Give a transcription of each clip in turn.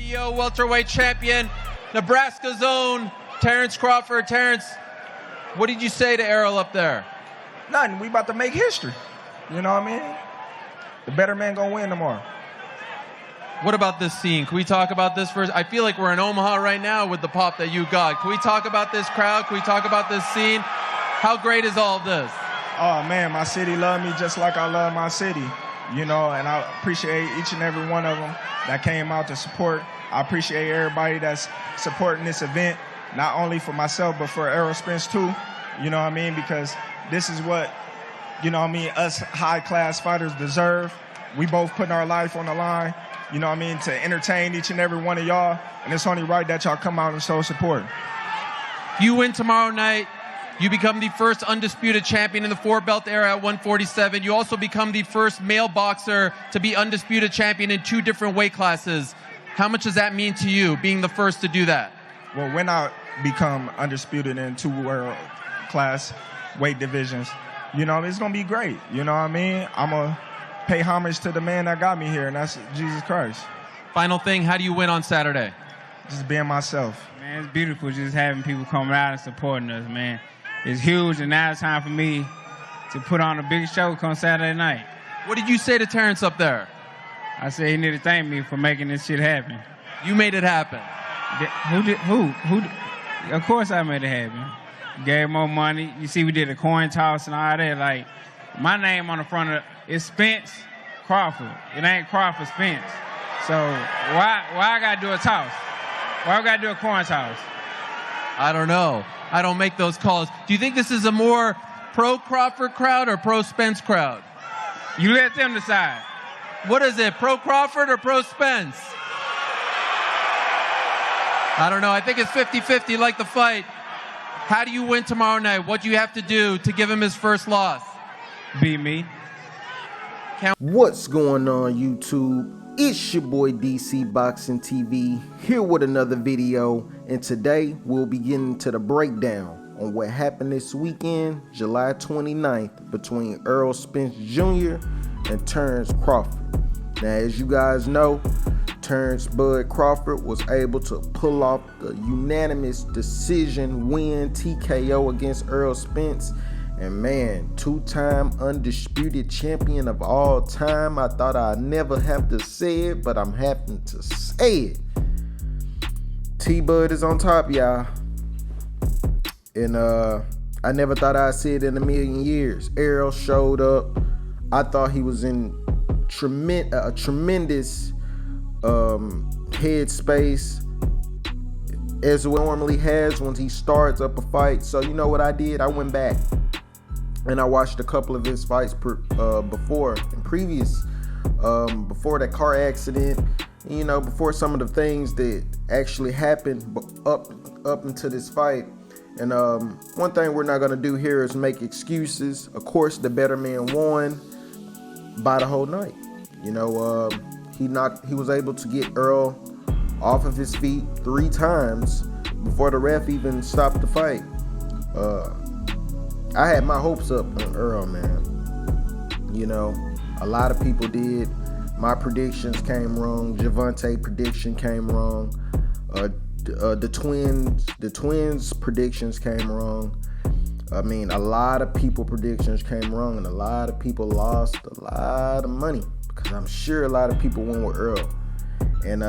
WBO welterweight champion, Nebraska's own Terrence Crawford. Terrence, what did you say to Errol up there? Nothing. We about to make history. You know what I mean? The better man gonna win tomorrow. What about this scene? Can we talk about this first? I feel like we're in Omaha right now with the pop that you got. Can we talk about this crowd? Can we talk about this scene? How great is all of this? Oh, man, my city love me just like I love my city. You know, and I appreciate each and every one of them that came out to support. I appreciate everybody that's supporting this event, not only for myself, but for Errol Spence too. You know what I mean? Because this is what, you know what I mean, us high-class fighters deserve. We both putting our life on the line, you know what I mean, to entertain each and every one of y'all. And it's only right that y'all come out and show support. You win tomorrow night. You become the first undisputed champion in the four-belt era at 147. You also become the first male boxer to be undisputed champion in 2 different weight classes. How much does that mean to you, being the first to do that? Well, when I become undisputed in 2 world-class weight divisions, you know, it's going to be great. You know what I mean? I'm going to pay homage to the man that got me here, and that's Jesus Christ. Final thing, how do you win on Saturday? Just being myself. Man, it's beautiful just having people coming out and supporting us, man. It's huge, and now it's time for me to put on a big show come Saturday night. What did you say to Terrence up there? I said he need to thank me for making this shit happen. You made it happen. Who? Of course I made it happen. Gave more money. You see, we did a coin toss and all that. Like, my name on the front of it is Spence Crawford. It ain't Crawford Spence. So why I gotta do a toss? Why I gotta do a coin toss? I don't know. I don't make those calls. Do you think this is a more pro-Crawford crowd or pro-Spence crowd? You let them decide. What is it, pro-Crawford or pro-Spence? I don't know. I think it's 50-50 like the fight. How do you win tomorrow night? What do you have to do to give him his first loss? Beat me. What's going on, YouTube? It's your boy DC Boxing TV here with another video, and today we'll be getting to the breakdown on what happened this weekend, July 29th, between Errol Spence Jr. and Terrence Crawford. Now, as you guys know, Terrence Bud Crawford was able to pull off the unanimous decision win TKO against Errol Spence. And man, 2-time undisputed champion of all time. I thought I'd never have to say it, but I'm having to say it. T-Bud is on top, y'all. And I never thought I'd see it in a million years. Errol showed up. I thought he was in a tremendous headspace, as it normally has when he starts up a fight. So you know what I did? I went back and I watched a couple of his fights before that car accident, you know, before some of the things that actually happened up into this fight. And one thing we're not gonna do here is make excuses. Of course, the better man won by the whole night. You know, he was able to get Errol off of his feet 3 times before the ref even stopped the fight. I had my hopes up on Errol, man. You know, a lot of people did. My predictions came wrong. Gervonta prediction came wrong. The twins predictions came wrong. I mean, a lot of people predictions came wrong, and a lot of people lost a lot of money because I'm sure a lot of people went with Errol. And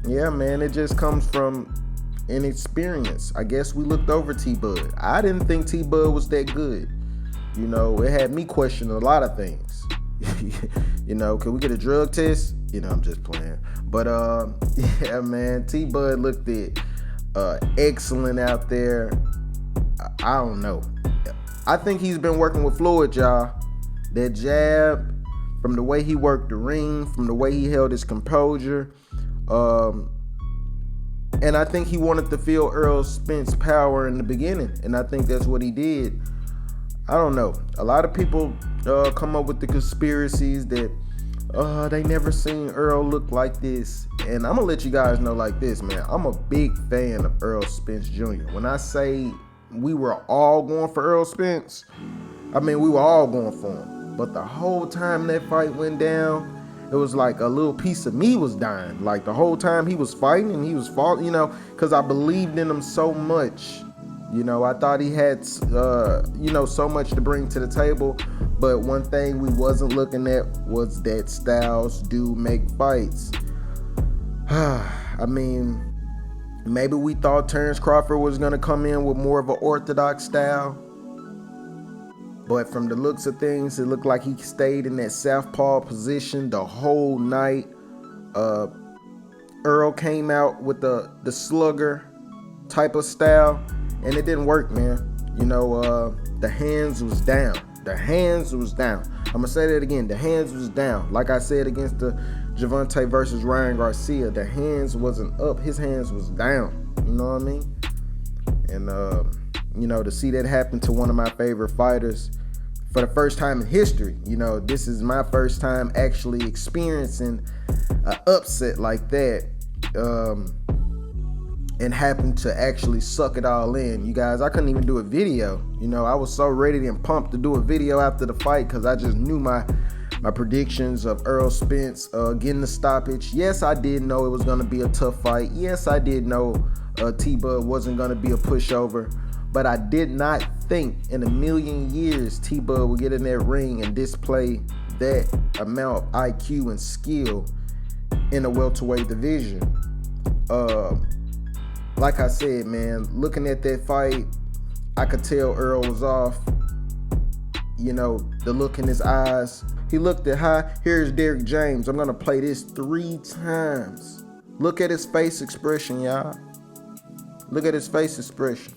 yeah, man, it just comes from inexperience. I guess we looked over T-Bud. I didn't think T-Bud was that good. You know, it had me questioning a lot of things. You know, can we get a drug test? You know, I'm just playing. But yeah, man, T-Bud looked excellent out there. I don't know. I think he's been working with Floyd, y'all. That jab, from the way he worked the ring, from the way he held his composure, and I think he wanted to feel Errol Spence's power in the beginning, and I think that's what he did. I don't know. A lot of people come up with the conspiracies that they never seen Errol look like this. And I'm going to let you guys know like this, man. I'm a big fan of Errol Spence Jr. When I say we were all going for Errol Spence, I mean we were all going for him. But the whole time that fight went down, it was like a little piece of me was dying. Like the whole time he was fighting and he was falling, you know, because I believed in him so much. You know, I thought he had, you know, so much to bring to the table. But one thing we wasn't looking at was that styles do make fights. I mean, maybe we thought Terrence Crawford was going to come in with more of an orthodox style. But from the looks of things, it looked like he stayed in that southpaw position the whole night. Earl came out with the slugger type of style, and it didn't work, man. You know, the hands was down. The hands was down. I'm going to say that again. The hands was down. Like I said against the Gervonta versus Ryan Garcia, the hands wasn't up. His hands was down. You know what I mean? And, you know, to see that happen to one of my favorite fighters for the first time in history, you know, this is my first time actually experiencing an upset like that, and happened to actually suck it all in. You guys, I couldn't even do a video. You know, I was so ready and pumped to do a video after the fight because I just knew my predictions of Earl Spence getting the stoppage. Yes, I did know it was going to be a tough fight. Yes, I did know T-Bud wasn't going to be a pushover. But I did not think in a million years T-Bud would get in that ring and display that amount of IQ and skill in the welterweight division. Like I said, man, looking at that fight, I could tell Earl was off. You know, the look in his eyes. He looked at high. Here's Derrick James. I'm going to play this 3 times. Look at his face expression, y'all. Look at his face expression.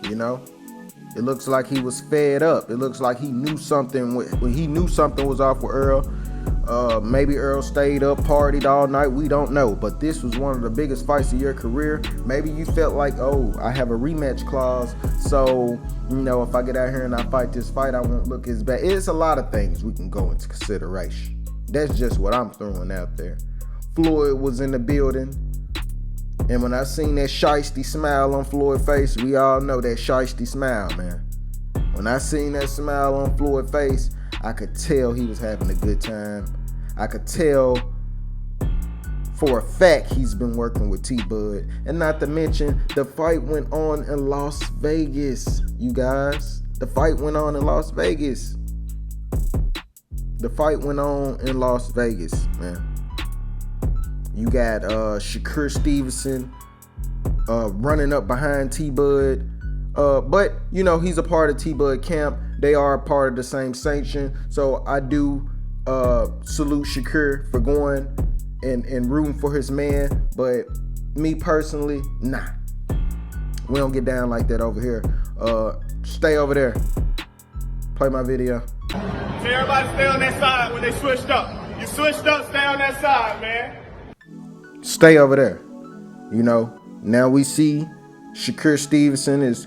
You know, it looks like he was fed up. It looks like he knew something when he knew something was off with Earl. Maybe Earl stayed up, partied all night. We don't know. But this was one of the biggest fights of your career. Maybe you felt like, oh, I have a rematch clause. So, you know, if I get out here and I fight this fight, I won't look as bad. It's a lot of things we can go into consideration. That's just what I'm throwing out there. Floyd was in the building. And when I seen that shiesty smile on Floyd's face, we all know that shiesty smile, man. When I seen that smile on Floyd's face, I could tell he was having a good time. I could tell for a fact he's been working with T-Bud. And not to mention, the fight went on in Las Vegas, you guys. The fight went on in Las Vegas. The fight went on in Las Vegas, man. You got Shakur Stevenson running up behind T-Bud. But, you know, he's a part of T-Bud camp. They are a part of the same sanction. So I do salute Shakur for going and rooting for his man. But me personally, nah. We don't get down like that over here. Stay over there. Play my video. So everybody stay on that side when they switched up. You switched up, stay on that side, man. Stay over there. You know, now we see Shakur Stevenson is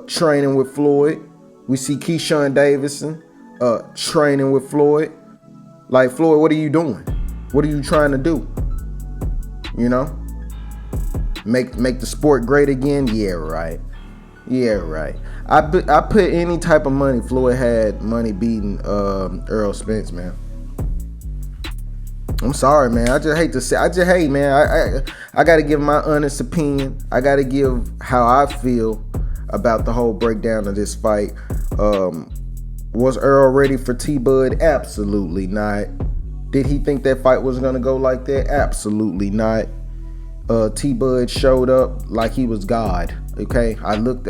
training with Floyd. We see Keyshawn Davidson training with Floyd. Like, Floyd, what are you doing? What are you trying to do? You know? Make the sport great again? Yeah, right. Yeah, right. I put any type of money Floyd had money beating Earl Spence, man. I'm sorry, man. I just hate to say. Man. I got to give my honest opinion. I got to give how I feel about the whole breakdown of this fight. Was Earl ready for T-Bud? Absolutely not. Did he think that fight was gonna go like that? Absolutely not. T-Bud showed up like he was God. Okay, I looked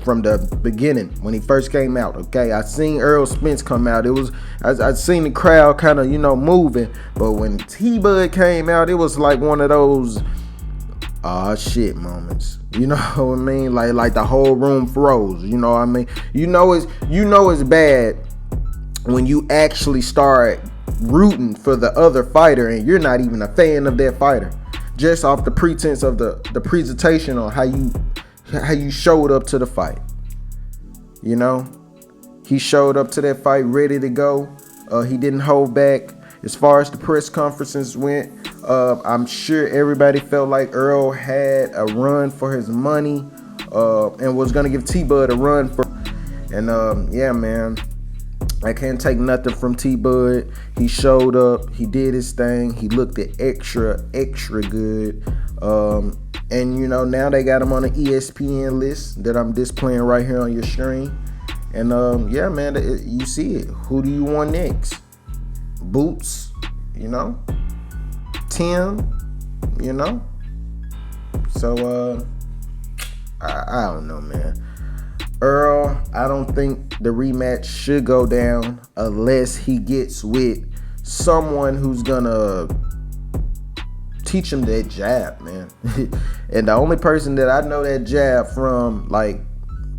from the beginning when he first came out. Okay, I seen Earl Spence come out. It was I seen the crowd kind of moving, but when T-Bud came out, it was like one of those shit moments. You know what I mean? Like the whole room froze. You know what I mean? You know it's bad when you actually start rooting for the other fighter and you're not even a fan of that fighter, just off the pretense of the presentation on how you showed up to the fight. You know, he showed up to that fight ready to go. He didn't hold back. As far as the press conferences went, I'm sure everybody felt like Earl had a run for his money and was going to give T-Bud a run for. And yeah, man, I can't take nothing from T-Bud. He showed up. He did his thing. He looked at extra good. And, you know, now they got him on the ESPN list that I'm displaying right here on your screen. And, yeah, man, you see it. Who do you want next? Boots, you know? Tim, you know? So, I don't know, man. Earl, I don't think the rematch should go down unless he gets with someone who's gonna teach him that jab, man. And the only person that I know that jab from, like,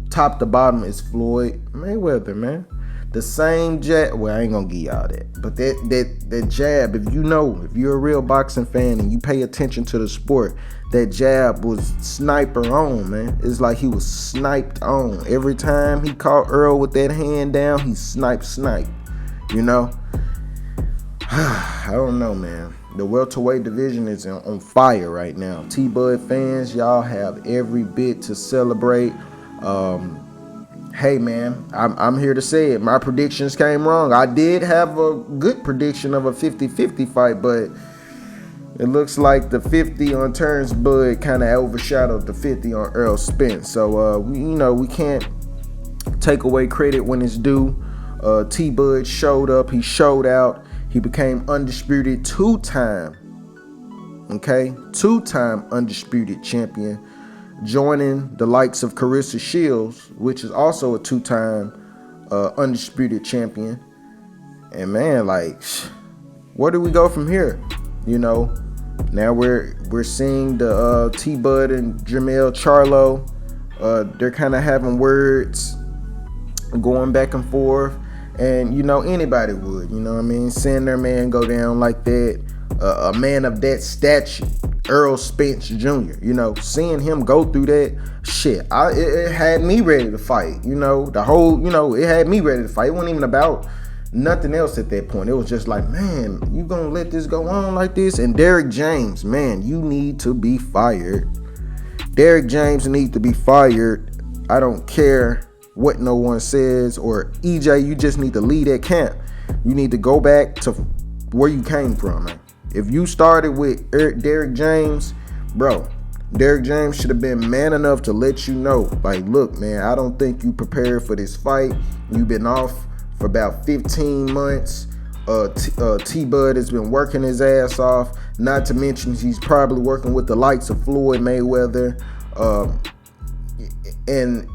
top to bottom is Floyd Mayweather, man. The same jab. Well, I ain't gonna give y'all that, but that jab. If you're a real boxing fan and you pay attention to the sport, that jab was sniper on, man. It's like he was sniped on. Every time he caught Earl with that hand down, he sniped. You know. I don't know, man. The welterweight division is on fire right now. T-Bud fans, y'all have every bit to celebrate. Hey, man, I'm here to say it. My predictions came wrong. I did have a good prediction of a 50-50 fight, but it looks like the 50 on Terrence Bud kind of overshadowed the 50 on Earl Spence. So, we can't take away credit when it's due. T-Bud showed up. He showed out. He became undisputed two-time undisputed champion, joining the likes of Carissa Shields, which is also a two-time undisputed champion. And man, like, where do we go from here? You know, now we're seeing the T-Bud and Jermell Charlo. They're kind of having words going back and forth. And, you know, anybody would, you know what I mean? Seeing their man go down like that, a man of that stature, Earl Spence Jr., you know, seeing him go through that, shit, it had me ready to fight, you know, it had me ready to fight. It wasn't even about nothing else at that point. It was just like, man, you gonna let this go on like this? And Derrick James, man, you need to be fired. Derrick James needs to be fired. I don't care what no one says, or EJ, you just need to leave that camp. You need to go back to where you came from, man. If you started with Derrick James, bro, Derrick James should have been man enough to let you know, like, look, man, I don't think you prepared for this fight. You've been off for about 15 months. T-Bud has been working his ass off. Not to mention he's probably working with the likes of Floyd Mayweather. And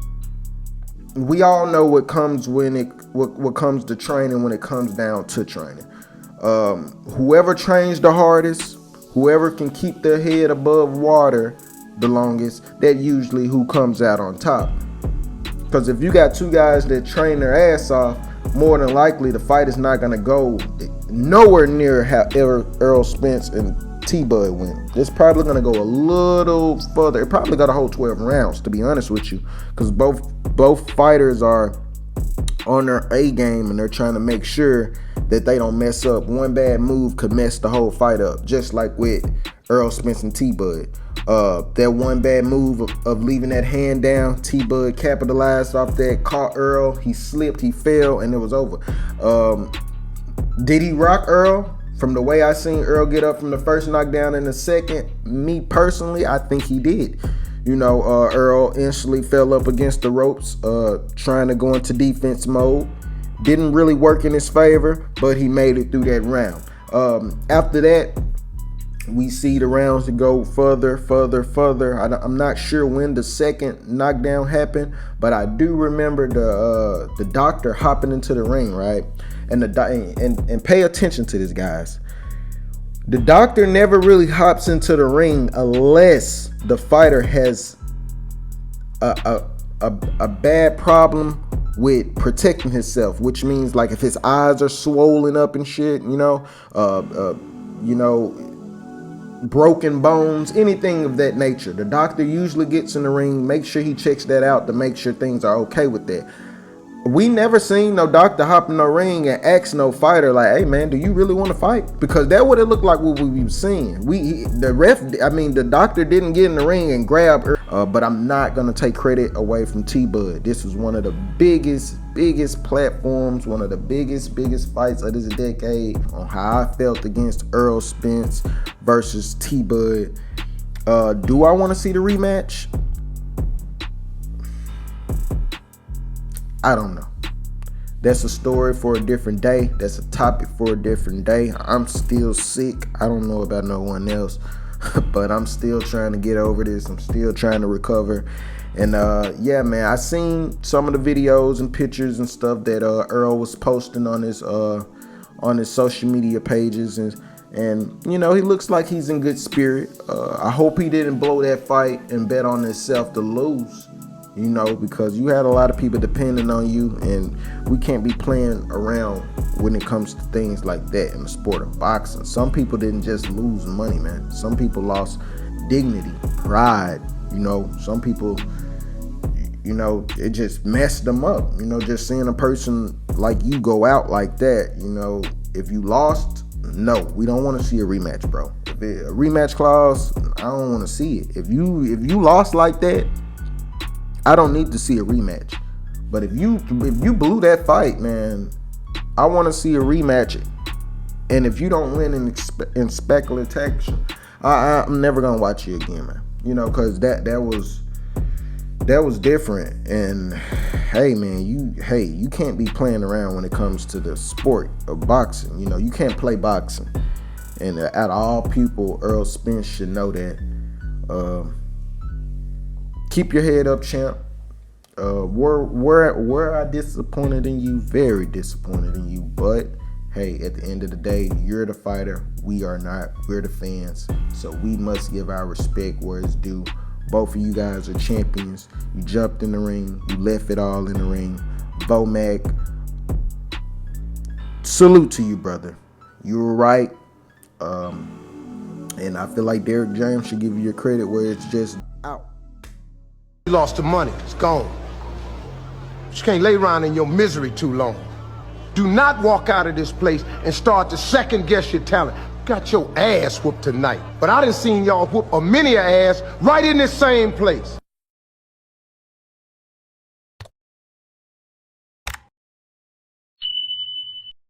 we all know what comes what comes to training when it comes down to training. Whoever trains the hardest, whoever can keep their head above water the longest, that usually who comes out on top. Because if you got two guys that train their ass off, more than likely the fight is not going to go nowhere near how Earl Spence and T-Bud went. It's probably going to go a little further. It probably got a whole 12 rounds, to be honest with you, because both fighters are on their A game and they're trying to make sure that they don't mess up. One bad move could mess the whole fight up, just like with Earl Spence and T-Bud. That one bad move of leaving that hand down, T-Bud capitalized off that, caught Earl, he slipped, he fell, and it was over. Did he rock Earl? From the way I seen Earl get up from the first knockdown and the second, me personally, I think he did. You know, Earl instantly fell up against the ropes, trying to go into defense mode. Didn't really work in his favor, but he made it through that round. After that, we see the rounds to go further. I'm not sure when the second knockdown happened, but I do remember the doctor hopping into the ring, right? And pay attention to this, guys. The doctor never really hops into the ring unless the fighter has a bad problem with protecting himself, which means like if his eyes are swollen up and shit, broken bones, anything of that nature. The doctor usually gets in the ring, make sure he checks that out to make sure things are okay with that. We never seen no doctor hop in the ring and ask no fighter like, hey man, do you really want to fight? Because that would have looked like what we were seeing. The doctor didn't get in the ring and grab But I'm not gonna take credit away from T-Bud. This was one of the biggest platforms, one of the biggest fights of this decade on how I felt against Errol Spence versus T-Bud. Do I want to see the rematch? I don't know. That's a story for a different day. That's a topic for a different day. I'm still sick. I don't know about no one else, but I'm still trying to get over this. I'm still trying to recover. And yeah, man, I seen some of the videos and pictures and stuff that Earl was posting on his social media pages, and you know, he looks like he's in good spirit. I hope he didn't blow that fight and bet on himself to lose, you know, because you had a lot of people depending on you, and we can't be playing around when it comes to things like that in the sport of boxing. Some people didn't just lose money, man. Some people lost dignity, pride, you know. Some people, you know, it just messed them up, you know, just seeing a person like you go out like that. You know, if you lost, no, we don't want to see a rematch, bro. If a rematch clause, I don't want to see it. If you lost like that, I don't need to see a rematch. But if you blew that fight, man, I want to see a rematch. And if you don't win in speculative action, I'm never gonna watch you again, man. You know, because that was different. And hey, man, you can't be playing around when it comes to the sport of boxing. You know, you can't play boxing. And out of all people, Errol Spence should know that. Keep your head up, champ. Were I disappointed in you? Very disappointed in you. But hey, at the end of the day, you're the fighter. We are not. We're the fans. So we must give our respect where it's due. Both of you guys are champions. You jumped in the ring. You left it all in the ring. Vomac, salute to you, brother. You were right. And I feel like Derrick James should give you your credit where it's just out. You lost the money. It's gone. You can't lay around in your misery too long. Do not walk out of this place and start to second guess your talent. Got your ass whooped tonight. But I done seen y'all whoop a many ass right in this same place.